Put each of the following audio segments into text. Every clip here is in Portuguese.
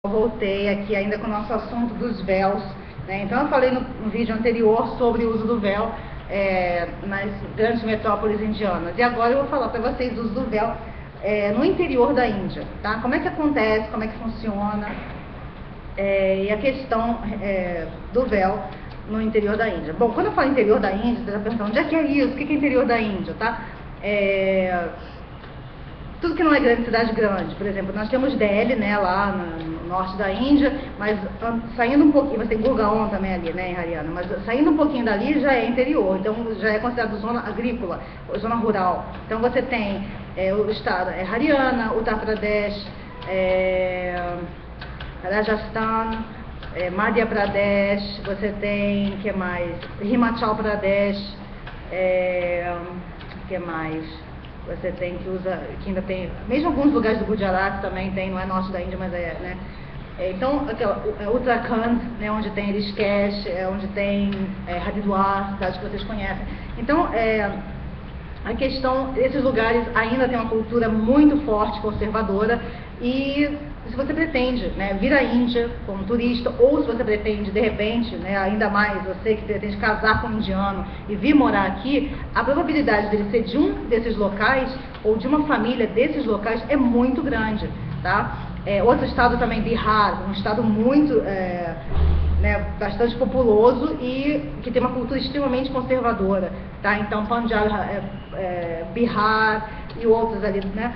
Voltei aqui ainda com o nosso assunto dos véus, né? Então eu falei no vídeo anterior sobre o uso do véu nas grandes metrópoles indianas, e agora eu vou falar para vocês do uso do véu no interior da Índia, tá? Como é que acontece, como é que funciona, e a questão do véu no interior da Índia. Bom, quando eu falo interior da Índia, você está pensando, onde é que é isso? O que é interior da Índia, tá? Tudo que não é grande, cidade grande. Por exemplo, nós temos Delhi, né, lá no norte da Índia, mas saindo um pouquinho, você tem Gurgaon também ali, né, em Haryana, mas saindo um pouquinho dali já é interior, então já é considerado zona agrícola, zona rural. Então você tem o estado Haryana, Uttar Pradesh, Rajasthan, Madhya Pradesh, você tem, que mais? Himachal Pradesh, que mais? Você tem que ainda tem, mesmo alguns lugares do Gujarat também tem, não é norte da Índia, mas né? Então, Uttarakhand, né, onde tem Rishikesh, onde tem Haridwar, cidade que vocês conhecem. Então, a questão, esses lugares ainda tem uma cultura muito forte, conservadora, e se você pretende, né, vir à Índia como turista, ou se você pretende, de repente, né, ainda mais você que pretende casar com um indiano e vir morar aqui, a probabilidade dele ser de um desses locais, ou de uma família desses locais, é muito grande, tá? Outro estado também, Bihar, um estado muito, bastante populoso e que tem uma cultura extremamente conservadora, tá? Então, Punjab, Bihar e outros ali, né,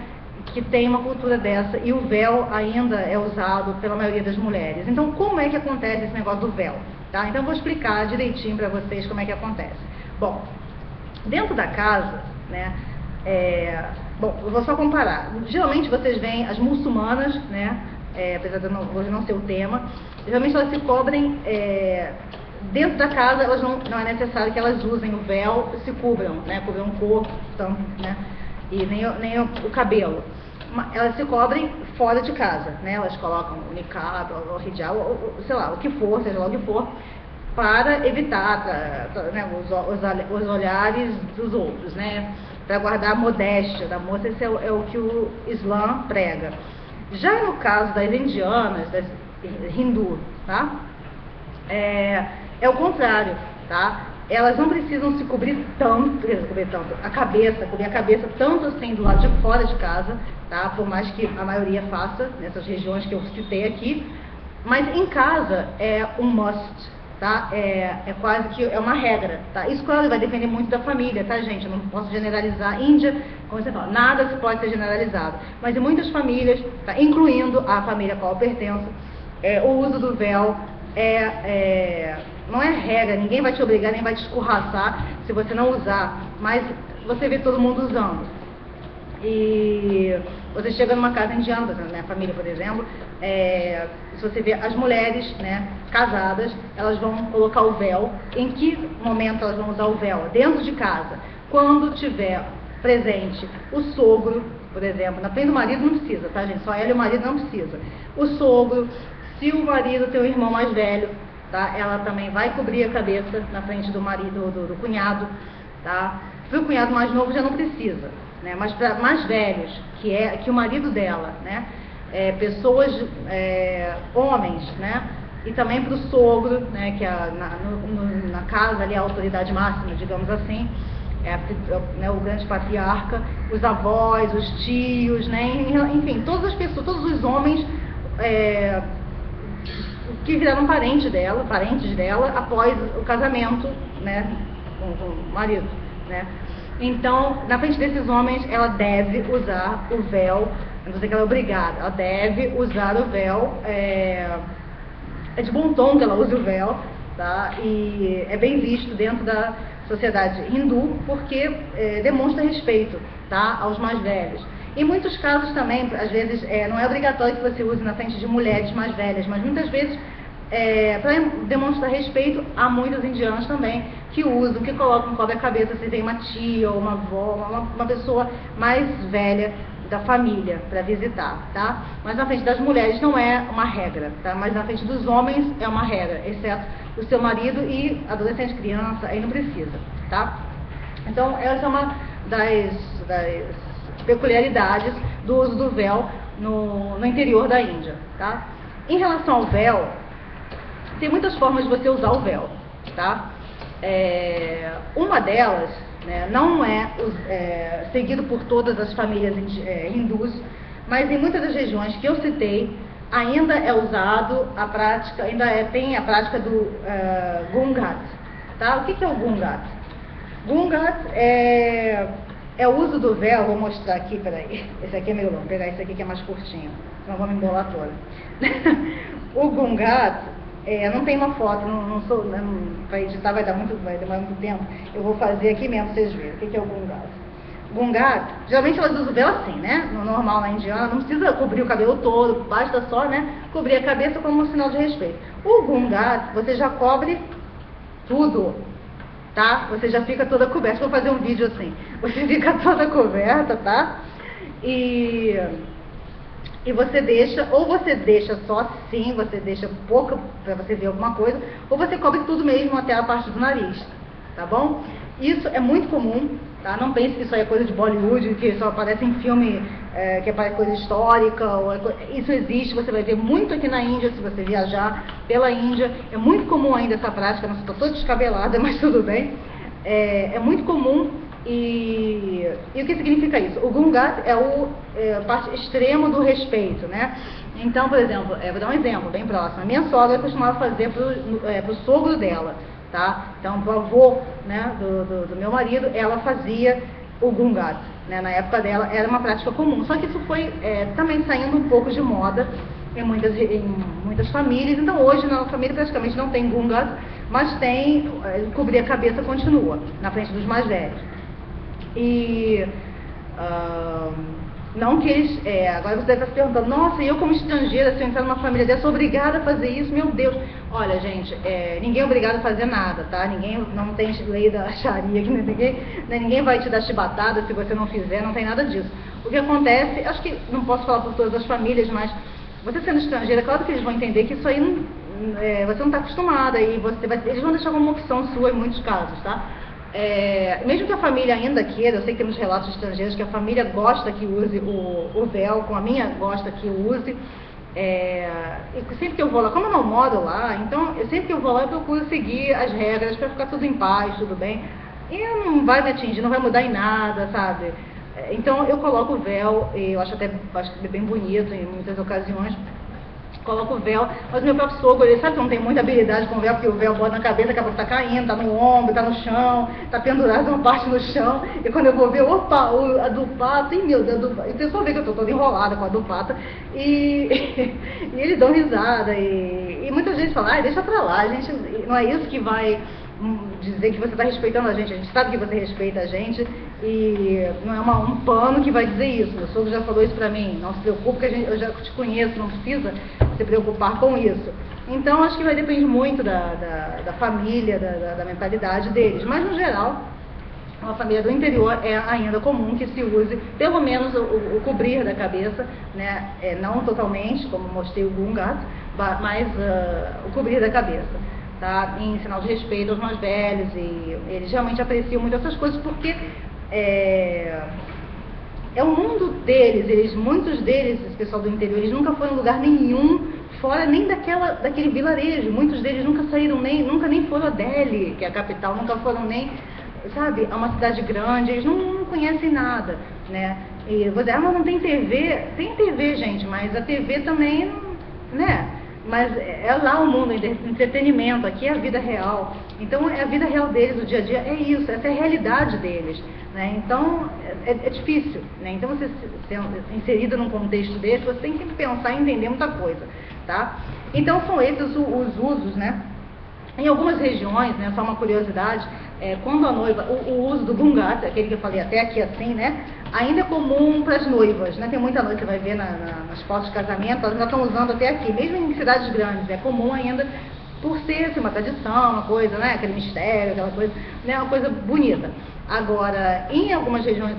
que tem uma cultura dessa, e o véu ainda é usado pela maioria das mulheres. Então, como é que acontece esse negócio do véu? Tá? Então, eu vou explicar direitinho para vocês como é que acontece. Bom, dentro da casa, né, bom, eu vou só comparar. Geralmente, vocês veem as muçulmanas, né, apesar de hoje não ser o tema, geralmente elas se cobrem, dentro da casa, elas não é necessário que elas usem o véu, se cubram, né, cubram o corpo, tanto, né, e nem o cabelo. Elas se cobrem fora de casa, né? Elas colocam o niqab, o hijab, sei lá, o que for, seja lá o que for, para evitar né, os olhares dos outros, né? Para guardar a modéstia da moça. Esse é o que o Islã prega. Já no caso das indianas, das hindu, tá? É o contrário, tá? Elas não precisam se cobrir tanto, cobrir a cabeça tanto assim do lado de fora de casa, tá? Por mais que a maioria faça nessas regiões que eu citei aqui, mas em casa é um must, tá? É quase que é uma regra, tá? Isso, claro, vai depender muito da família, tá, gente? Eu não posso generalizar. Índia, como você fala, nada se pode ser generalizado, mas em muitas famílias, tá? Incluindo a família a qual eu pertenço, o uso do véu não é regra, ninguém vai te obrigar, nem vai te escorraçar se você não usar, mas você vê todo mundo usando. E você chega numa casa indiana, na minha família, por exemplo, se você vê as mulheres, né, casadas, elas vão colocar o véu. Em que momento elas vão usar o véu? Dentro de casa. Quando tiver presente o sogro, por exemplo, na frente do marido não precisa, tá, gente? Só ela e o marido não precisa. O sogro, se o marido tem um irmão mais velho, tá? Ela também vai cobrir a cabeça na frente do marido, do cunhado, tá? Para o cunhado mais novo já não precisa, né? Mas para mais velhos, que o marido dela, né? Pessoas, homens, né? E também para o sogro, né? Que na casa ali é a autoridade máxima, digamos assim, né, o grande patriarca, os avós, os tios, né? Enfim, todas as pessoas, todos os homens que viraram parentes dela após o casamento, né, com o marido, né? Então, na frente desses homens, ela deve usar o véu, não sei que ela é obrigada, ela deve usar o véu, é de bom tom que ela use o véu, tá? E é bem visto dentro da sociedade hindu, porque demonstra respeito, tá, aos mais velhos. Em muitos casos também, às vezes, não é obrigatório que você use na frente de mulheres mais velhas, mas muitas vezes, para demonstrar respeito, há muitos indianos também que usam, que colocam, cobre a cabeça, se tem uma tia ou uma avó, uma pessoa mais velha da família para visitar, tá? Mas na frente das mulheres não é uma regra, tá? Mas na frente dos homens é uma regra, exceto o seu marido e adolescente, criança, aí não precisa, tá? Então, essa é uma das peculiaridades do uso do véu no interior da Índia, tá? Em relação ao véu, tem muitas formas de você usar o véu, tá? Uma delas, né, não é seguido por todas as famílias hindus, mas em muitas das regiões que eu citei, ainda é usado a prática, tem a prática do Gungat, tá? O que é o Gungat? Gungat é o uso do véu. Vou mostrar aqui, peraí, esse aqui é meio longo, vou pegar esse aqui que é mais curtinho, senão vou me embolar toda. O Gungat, não tem uma foto, para editar vai demorar muito tempo, eu vou fazer aqui mesmo pra vocês verem o que é o Gungat. Gungat, geralmente elas usam o véu assim, né? No normal na indiana, não precisa cobrir o cabelo todo, basta só, né, cobrir a cabeça como um sinal de respeito. O Gungat, você já cobre tudo, tá? Você já fica toda coberta. Vou fazer um vídeo assim. Você fica toda coberta, tá? E você deixa, ou você deixa só assim, você deixa pouca para você ver alguma coisa, ou você cobre tudo mesmo até a parte do nariz, tá bom? Isso é muito comum, tá? Não pense que isso aí é coisa de Bollywood, que só aparece em filme, que aparece coisa histórica. Isso existe, você vai ver muito aqui na Índia, se você viajar pela Índia. É muito comum ainda essa prática, não estou toda descabelada, mas tudo bem. É muito comum. E o que significa isso? O Gungat é a parte extrema do respeito, né? Então, por exemplo, vou dar um exemplo bem próximo. A minha sogra costumava fazer pro sogro dela, tá? Então, pro avô, né, do meu marido, ela fazia o Gungat, né? Na época dela era uma prática comum. Só que isso foi também saindo um pouco de moda em muitas famílias. Então, hoje na nossa família praticamente não tem Gungat, mas tem, cobrir a cabeça continua, na frente dos mais velhos. E não que eles, agora você deve estar se perguntando, nossa, eu como estrangeira, se eu entrar numa família dessa, sou obrigada a fazer isso, meu Deus. Olha, gente, ninguém é obrigado a fazer nada, tá? Não tem lei da Sharia, ninguém vai te dar chibatada se você não fizer, não tem nada disso. O que acontece, acho que não posso falar por todas as famílias, mas você sendo estrangeira, claro que eles vão entender que isso aí você não está acostumada, e eles vão deixar como uma opção sua em muitos casos, tá? Mesmo que a família ainda queira, eu sei que temos relatos estrangeiros que a família gosta que use o véu, como a minha gosta que use, e sempre que eu vou lá, como eu não moro lá, então sempre que eu vou lá eu procuro seguir as regras para ficar tudo em paz, tudo bem, e não vai me atingir, não vai mudar em nada, sabe? Então eu coloco o véu, e eu acho bem bonito em muitas ocasiões. Coloco o véu, mas meu próprio sogro, ele sabe que não tem muita habilidade com o véu, porque o véu bota na cabeça, daqui a pouco tá caindo, tá no ombro, tá no chão, tá pendurado uma parte no chão, e quando eu vou ver, opa, a do pato, e meu Deus, e o pessoal vê que eu tô toda enrolada com a do pato, e eles dão risada, e muita gente fala, deixa pra lá, gente, não é isso que vai dizer que você está respeitando a gente sabe que você respeita a gente, e não é um pano que vai dizer isso. Meu sogro já falou isso para mim, não se preocupe que eu já te conheço, não precisa se preocupar com isso. Então acho que vai depender muito da família, da mentalidade deles, mas no geral uma família do interior é ainda comum que se use pelo menos o cobrir da cabeça, né? Não totalmente, como mostrei o Gungat, mas o cobrir da cabeça, tá? Em sinal de respeito aos mais velhos, e eles realmente apreciam muito essas coisas porque é o mundo deles, muitos deles, esse pessoal do interior, eles nunca foram em lugar nenhum fora nem daquele vilarejo, muitos deles nunca saíram nunca nem foram a Delhi, que é a capital, nunca foram nem, sabe, a uma cidade grande, eles não conhecem nada, né? E vou dizer, mas não tem TV? Tem TV, gente, mas a TV também, né? Mas é lá o mundo, entretenimento, aqui é a vida real. Então é a vida real deles, o dia a dia é isso, essa é a realidade deles, né? Então é difícil, né? Então você sendo inserida num contexto desse, você tem que pensar e entender muita coisa, tá? Então são esses os usos, né? Em algumas regiões, né, só uma curiosidade, quando a noiva, o uso do Gungat, aquele que eu falei até aqui assim, né, ainda é comum para as noivas, né, tem muita noiva que vai ver nas fotos de casamento, elas ainda estão usando até aqui, mesmo em cidades grandes, é comum ainda, por ser assim, uma tradição, uma coisa, né, aquele mistério, aquela coisa, né, uma coisa bonita. Agora, em algumas regiões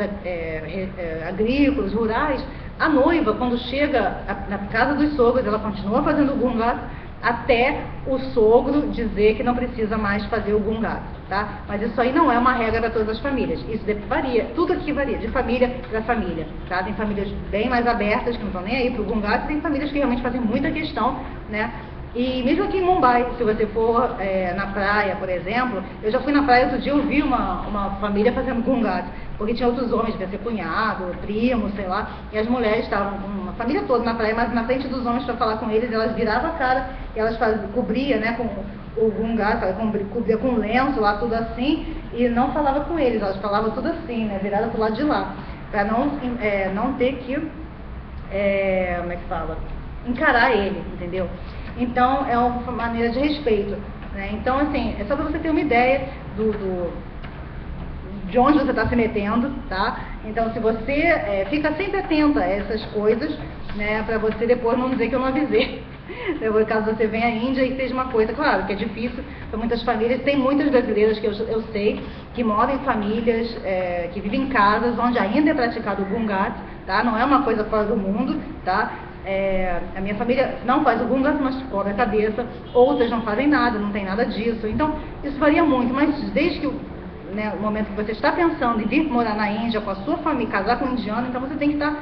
agrícolas, rurais, a noiva, quando chega na casa dos sogros, ela continua fazendo o Gungat, até o sogro dizer que não precisa mais fazer o Gungat, tá? Mas isso aí não é uma regra para todas as famílias. Isso varia, tudo aqui varia, de família para família, tá? Tem famílias bem mais abertas, que não estão nem aí pro Gungat, e tem famílias que realmente fazem muita questão, né? E mesmo aqui em Mumbai, se você for na praia, por exemplo, eu já fui na praia outro dia, eu vi uma família fazendo Gungat, porque tinha outros homens, devia ser cunhado, primo, sei lá, e as mulheres estavam com uma família toda na praia, mas na frente dos homens para falar com eles, elas viravam a cara, e elas cobriam, né, com o Gungat, cobria com lenço lá, tudo assim, e não falava com eles, elas falavam tudo assim, né, virada pro lado de lá, para não ter que, como é que fala, encarar ele, entendeu? Então, é uma maneira de respeito, né? Então, assim, é só para você ter uma ideia de onde você está se metendo, tá? Então, se você fica sempre atenta a essas coisas, né? Para você depois não dizer que eu não avisei. Caso você venha à Índia e seja uma coisa, claro, que é difícil para muitas famílias, tem muitas brasileiras que eu sei, que moram em famílias, que vivem em casas onde ainda é praticado o Gungat, tá? Não é uma coisa fora do mundo, tá? A minha família não faz o Gungat, mas cobre a cabeça, outras não fazem nada, não tem nada disso. Então, isso varia muito, mas desde que o momento que você está pensando em vir morar na Índia com a sua família, casar com um indiano, então você tem que estar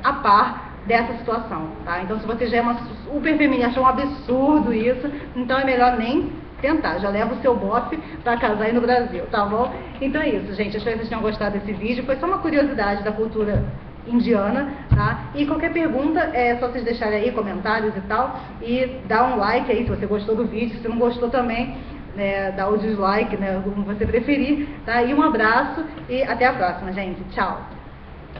a par dessa situação, tá? Então, se você já é uma super feminista, achou um absurdo isso, então é melhor nem tentar, já leva o seu bofe para casar aí no Brasil, tá bom? Então é isso, gente, espero que vocês tenham gostado desse vídeo, foi só uma curiosidade da cultura indiana, tá? E qualquer pergunta é só vocês deixarem aí comentários e tal, e dá um like aí se você gostou do vídeo, se não gostou também, dá o dislike, né, como você preferir, tá? E um abraço e até a próxima, gente, tchau!